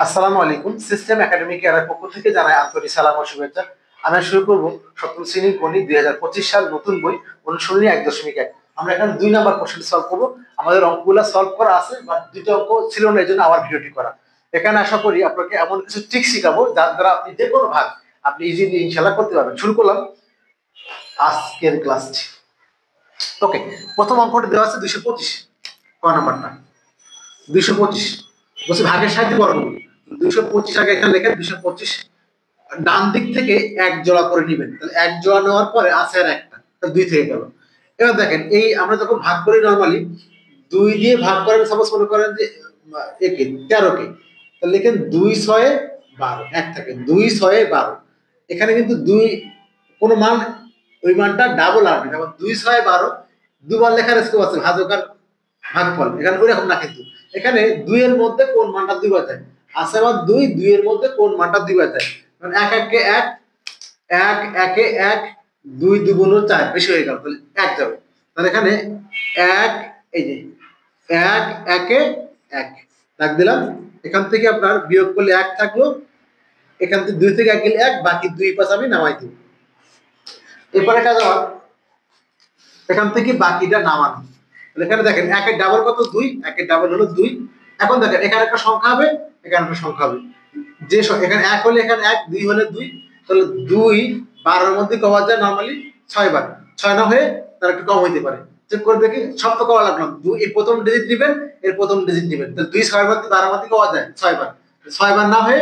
আসসালামু আলাইকুম। System academic এর পক্ষ থেকে জানাই আন্তরিক সালাম ও শুভেচ্ছা। আমি শুরু করব সপ্তম শ্রেণীর গণিত 2025 সাল নতুন বই অনুশীলনী 1.1। আমরা এখানে 2 নাম্বার কোশ্চেন সলভ করব। আমাদের অঙ্কগুলো সলভ করা আছে, বাট দুটো অঙ্ক ছিল না, এজন্য আবার ভিডিওটি করা। এখানে আশা করি আপনাকে এমন কিছু ট্রিক শিখাবো যার দ্বারা আপনি যে কোনো ভাগ আপনি ইজিলি ইনশাআল্লাহ করতে পারবেন। শুরু করলাম আজকের ক্লাসটি। ওকে, প্রথম অঙ্কটি দেওয়া আছে 225, ক নাম্বারটা 225 বলছে ভাগের সাহায্যে বর্গমূল। 225 আগে এখানে লেখেন 225, ডান দিক থেকে এক জোড়া করে নেবেন। তাহলে এক জোড়া নেওয়ার পরে আছে আর একটা, তাহলে 2 থেকে গেল। এবার দেখেন এই আমরা যখন ভাগ করি নরমালি 2 দিয়ে ভাগ করেন, সাপোজ মনে করেন যে একে 13 কে, তাহলে লেখেন 2 6 12, এক থাকে 2 6 12। এখানে কিন্তু 2 কোন মান ওই মানটা ডাবল আসবে, যেমন 2 6 12 দুবার লেখার স্কোপ আছে, ভাজক আর ভাগফল এখানে ওইরকম না। কিন্তু এখানে 2 এর মধ্যে কোন মানটা দুইবার যায় আছে, আবার 2 2 এর মধ্যে কোন মানটা দুইবার যায়, মানে 1 1 কে 1 1 1 এ 1 2 2 গুণ 4 বেশি হয়ে গেল, তাহলে 1 যাবে। তাহলে এখানে 1 এই যে 1 1 এ 1 দাগ দিলাম। এখান থেকে আপনার বিয়োগ করলে 1 থাকলো, এখান থেকে 2 থেকে 1 গেলে 1, বাকি 2 পাশ আমি নামাই দেব। এরপরে কাজ আমার এখান থেকে বাকিটা নামানো। এখানে দেখেন 1 এর ডাবল কত 2, 1 এর ডাবল হলো 2। এখন দেখেন এখানে একটা সংখ্যা হবে, এখানে একটা সংখ্যা হবে, যে এখানে 1 হলে এখানে 1, 2 হলে 2, তাহলে 2 12 এর মধ্যে কমা যায় নরমালি 6 বার, 6 না হয়ে তার একটু কম হইতে পারে। চেক করে দেখি, সব তো করা লাগলো 2 এর প্রথম ডিজিট দিবেন, এর প্রথম ডিজিট দিবেন, তাহলে 2 6 এর মধ্যে 12 এর মধ্যে কমা যায় 6 বার, 6 বার না হয়ে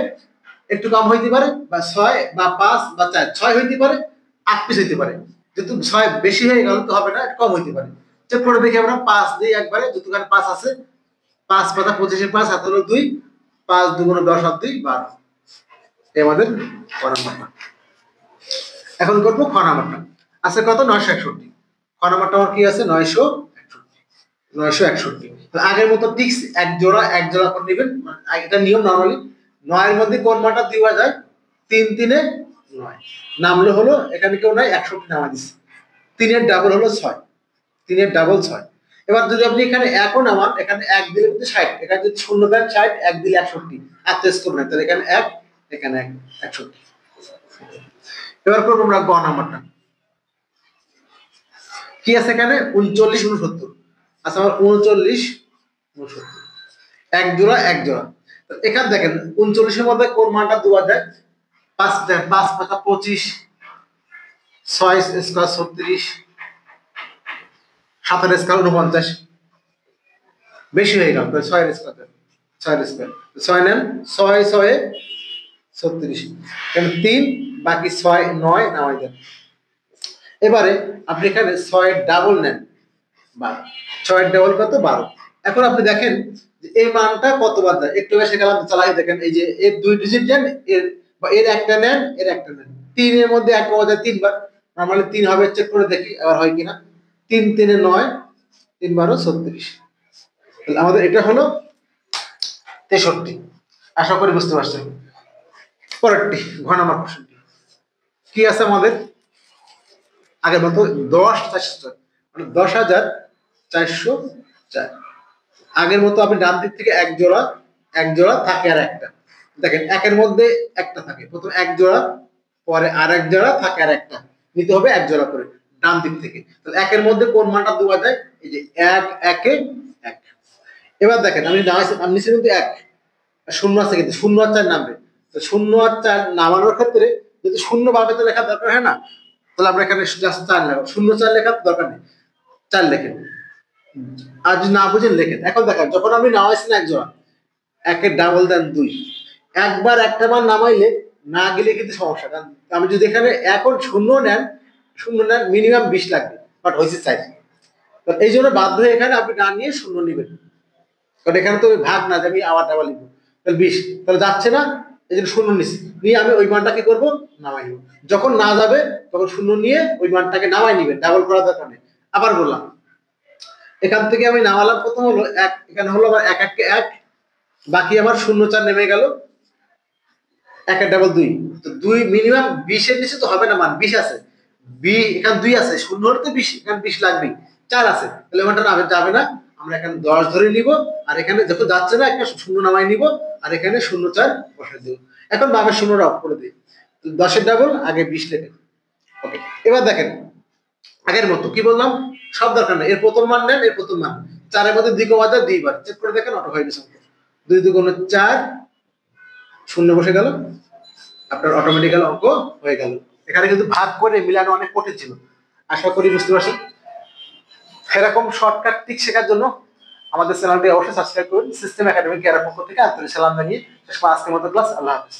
একটু কম হইতে পারে, বা 6 বা 5 বা 4, 6 হইতে পারে, 8 পিস হইতে পারে। যেহেতু 6 বেশি হয়ে গেল তো হবে না, কম হইতে পারে। চেক করে দেখি আমরা 5 দিই একবারে, যতখানে 5 আছে 5 পাতা 25 এর 5 হাত হলো 2, 5 2 গুণ 10 আর 2 12। এই আমাদের ক নাম্বারটা। এখন করব খ নাম্বারটা। আছে কত 961। খ নাম্বারটা আমার কি আছে 961। তাহলে আগের মতো ঠিক এক জোড়া করে নেবেন, এটা নিয়ম নরমালি। 9 এর মধ্যে কোন মানটা দেওয়া যায়, 3 3 এ 9 নামলে হলো, এখানে কেউ নাই 61 নামা দিচ্ছে। 3 এর ডাবল হলো 6, 3 এর ডাবল 6। এবার যদি আপনি এখানে 1 ও নামান, এখানে 1 দিলে কিন্তু 60, এখানে যদি 0 দেন 60, 1 দিলে 61, আর টেস্ট করবেন, তাহলে এখানে 1 এখানে 1 61। এবার করব আমরা গ নাম্বারটা। কি আছে এখানে 39 69। আচ্ছা আমার 39 69 এক জোড়া। এখানে দেখেন 39 এর মধ্যে কোন মানটা দেওয়া যায়, 5 দেন, 5 পাতা 25, 6 স্কয়ার 36, 7 এর স্কয়ার 49, বেশি হয়ে গেল, 6 এর স্কয়ার 6 নেন, 6 6 এ 36, এখানে 3 বাকি 6 9 নামাই দেন। এবারে আপনি এখানে 6 এর ডাবল নেন 12, 6 এর ডাবল কত 12। এখন আপনি দেখেন যে এই মানটা কতবার যায়, একটু বেশি গেলাম চালাই দেখেন, এই যে এর 2 ডিজিট নেন, এর বা এর একটা নেন, এর একটা নেন, 3 এর মধ্যে এক পাওয়া যায় 3 বার, নরমালি 3 হবে, চেক করে দেখি আবার হয় কিনা। 3 3 এ 9, 3 12 36। তাহলে আমাদের এটা হলো 63। আশা করি বুঝতে পারছেন। পরেরটি ঘ নাম্বার কোশ্চেনটি কি আছে আমাদের, আগের মতো 10 404, মানে 10,404। আগের মতো আপনি ডান দিক থেকে এক জোড়া থাকে আর একটা। দেখেন একের মধ্যে একটা থাকে, প্রথম এক জোড়া, পরে আর এক জোড়া থাকে আর একটা, নিতে হবে এক জোড়া করে ডান দিক থেকে। তাহলে একের মধ্যে কোন মানটা দেওয়া যায়, এই যে 1 1 এ 1। এবার দেখেন আমি নিচে কিন্তু 1 শূন্য আছে, কিন্তু 0 আর 4 নামবে, তো 0 আর 4 নামানোর ক্ষেত্রে যদি 0 ভাবে তো লেখা দরকার হয় না, তাহলে আমরা এখানে জাস্ট 4 লিখব, 0 4 লেখার দরকার নেই, 4 লেখেন। আর যদি না বুঝেন লেখেন। এখন দেখেন যখন আমি নামাইছি না এক জোড়া, 1 এর ডাবল দেন 2, একবার একটা মান নামাইলে না গেলে কিন্তু সমস্যা। কারণ আমি যদি এখানে এখন 0 নেন মিনিমাম 20 লাগবে, বাট হয়েছে 4। তো এই জন্য বাধ্য হয়ে এখানে আপনি না নিয়ে 0 নেবেন, কারণ এখানে তো ভাগ না যে আমি আবার ডাবল লিখবো, তাহলে 20, তাহলে যাচ্ছে না, এই জন্য 0 নিচ্ছি, নিয়ে আমি ওই মানটা কি করবো নামাই নেব। যখন না যাবে তখন 0 নিয়ে ওই মানটাকে নামাই নিবেন, ডাবল করার দরকার নেই। আবার বললাম এখান থেকে আমি নামালাম, প্রথম হলো 1, এখানে হলো আবার 1 1 কে 1, বাকি আমার 0 4 নেমে গেল, 1 এর ডাবল 2, তো 2 মিনিমাম 20 এর নিচে তো হবে না, মান 20 আছে, এখানে 2 আছে, 0 হলে তো 20, এখানে 20 লাগবে, 4 আছে, তাহলে মানটা যাবে না, আমরা এখানে 10 ধরে নিব, আর এখানে যখন যাচ্ছে না একটা শূন্য নামাই নিব, আর এখানে 0 4 বসাই দেব। এখন বামের শূন্যটা অফ করে দিই। 10-এর ডাবল আগে 20 লেখেন। ওকে, এবার দেখেন আগের মতো কি বললাম, সব দরকার নেই, এর প্রথম মান নেন, এর প্রথম মান 4-এর মধ্যে 2 কমা যায় 2 বার, চেক করে দেখেন অটো হয়ে গেছে। 2 2 4, শূন্য বসে গেল, আপনার অটোমেটিক্যাল অঙ্ক হয়ে গেল। এখানে কিন্তু ভাগ করে মিলানো অনেক কঠিন ছিল, আশা করি বুঝতে পারছেন। এরকম শর্টকাট ট্রিক শেখার জন্য আমাদের চ্যানেলটি অবশ্যই সাবস্ক্রাইব করুন। সিস্টেম একাডেমি কেয়ার পক্ষ থেকে আন্তরিক সালাম জানিয়ে শেষ আজকের মতো ক্লাস, আল্লাহ হাফিজ।